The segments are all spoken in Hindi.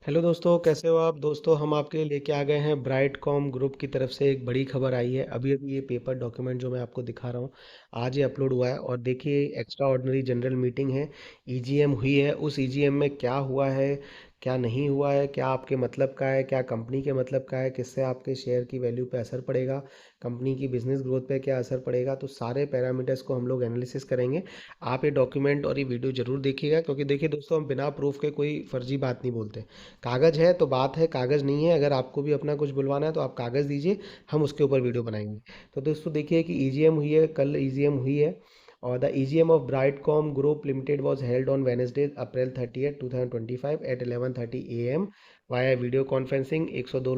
हेलो दोस्तों, कैसे हो आप? दोस्तों, हम आपके लिए लेके आ गए हैं ब्राइटकॉम ग्रुप की तरफ से एक बड़ी खबर आई है। अभी अभी ये पेपर डॉक्यूमेंट जो मैं आपको दिखा रहा हूँ, आज ये अपलोड हुआ है। और देखिए, एक्स्ट्रा ऑर्डिनरी जनरल मीटिंग है, ईजीएम हुई है। उस ईजीएम में क्या हुआ है, क्या नहीं हुआ है, क्या आपके मतलब का है, क्या कंपनी के मतलब का है, किससे आपके शेयर की वैल्यू पे असर पड़ेगा, कंपनी की बिजनेस ग्रोथ पे क्या असर पड़ेगा, तो सारे पैरामीटर्स को हम लोग एनालिसिस करेंगे। आप ये डॉक्यूमेंट और ये वीडियो जरूर देखिएगा, क्योंकि देखिए दोस्तों, हम बिना प्रूफ के कोई फर्जी बात नहीं बोलते। कागज़ है तो बात है, कागज़ नहीं है, अगर आपको भी अपना कुछ बुलवाना है तो आप कागज़ दीजिए, हम उसके ऊपर वीडियो बनाएंगे। तो दोस्तों देखिए कि ईजीएम हुई है, कल ईजीएम हुई है। और the EGM of Brightcom Group Limited was held on Wednesday April 30 2025 एट 11:30 AM वाया वीडियो कॉन्फ्रेंसिंग। 102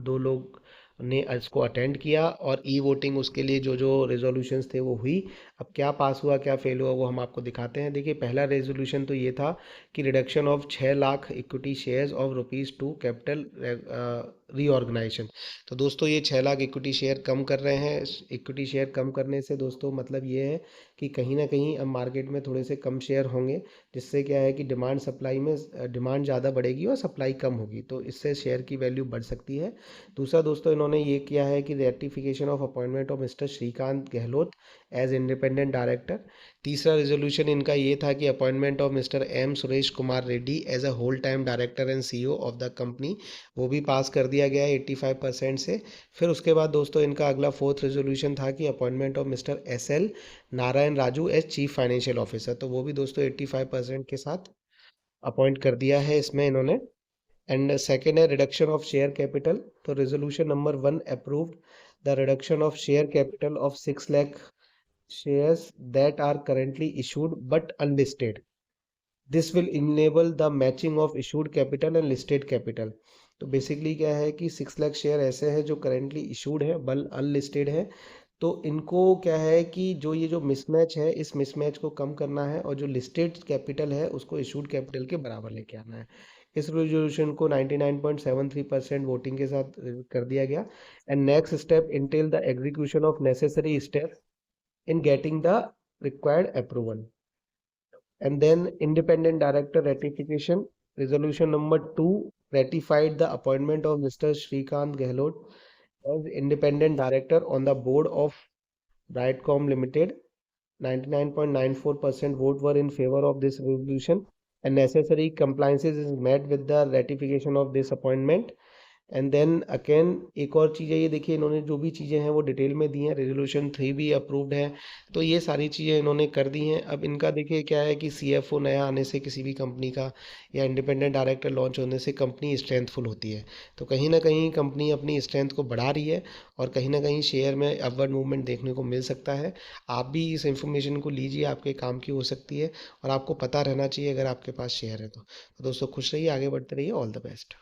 दो लोग ने इसको अटेंड किया, और ई वोटिंग उसके लिए जो जो रेजोल्यूशंस थे वो हुई। अब क्या पास हुआ क्या फेल हुआ वो हम आपको दिखाते हैं। देखिए, पहला रेजोल्यूशन तो ये था कि reduction of 6 lakh equity shares of ₹2 capital reorganisation. तो दोस्तों, ये 6 लाख इक्विटी शेयर कम कर रहे हैं। इक्विटी शेयर कम करने से दोस्तों मतलब ये है कि कहीं ना कहीं अब मार्केट में थोड़े से कम शेयर होंगे, जिससे क्या है कि डिमांड सप्लाई में डिमांड ज़्यादा बढ़ेगी और सप्लाई कम होगी, तो इससे शेयर की वैल्यू बढ़ सकती है। दूसरा दोस्तों, इन्होंने ये किया है कि ratification of appointment of mister Shrikant Gehlot as independent director. तीसरा रेजोल्यूशन इनका ये था कि appointment of mister M Suresh Kumar Reddy as a whole time director and CEO of the company, वो भी पास कर दिया गया है 85% से। फिर उसके बाद दोस्तों इनका अगला फोर्थ रेजोल्यूशन था कि appointment of mister S L Narayan Raju as chief financial officer, तो वो भी दोस्तों 85% के साथ अपॉइंट कर दिया है इसमें इन्होंने। एंड सेकेंड है रिडक्शन ऑफ शेयर कैपिटल। तो resolution number 1 approved the reduction of share capital of 6 lakh shares that are currently issued but unlisted. This will enable the matching of issued capital and listed capital. तो बेसिकली क्या है कि 6 लाख शेयर ऐसे हैं जो करेंटली इशूड है बल अनलिस्टेड है। तो इनको क्या है कि जो ये जो मिसमैच है, इस मिसमैच को कम करना है, और जो लिस्टेड कैपिटल है उसको इशूड कैपिटल के बराबर लेके आना है। इस रेजोल्यूशन को 99.73% वोटिंग के साथ कर दिया गया। And next step Intel the execution of necessary steps in getting the required approval. And then independent director ratification. Resolution number 2 ratified the appointment of Mr. Shrikant Gehlot as independent director on the board of Brightcom Limited. 99.94% vote were in favor of this resolution, and necessary compliances is met with the ratification of this appointment. And then again एक और चीज़ है, ये देखिए इन्होंने जो भी चीज़ें हैं वो डिटेल में दी हैं। रेजोल्यूशन 3 भी अप्रूव्ड है। तो ये सारी चीज़ें इन्होंने कर दी हैं। अब इनका देखिए क्या है कि सीएफओ नया आने से किसी भी कंपनी का, या इंडिपेंडेंट डायरेक्टर लॉन्च होने से कंपनी स्ट्रेंथफुल होती है। तो कहीं ना कहीं कंपनी अपनी स्ट्रेंथ को बढ़ा रही है, और कहीं ना कहीं शेयर में अपवर्ड मूवमेंट देखने को मिल सकता है। आप भी इस इंफॉर्मेशन को लीजिए, आपके काम की हो सकती है, और आपको पता रहना चाहिए अगर आपके पास शेयर है तो दोस्तों खुश रहिए, आगे बढ़ते रहिए, ऑल द बेस्ट।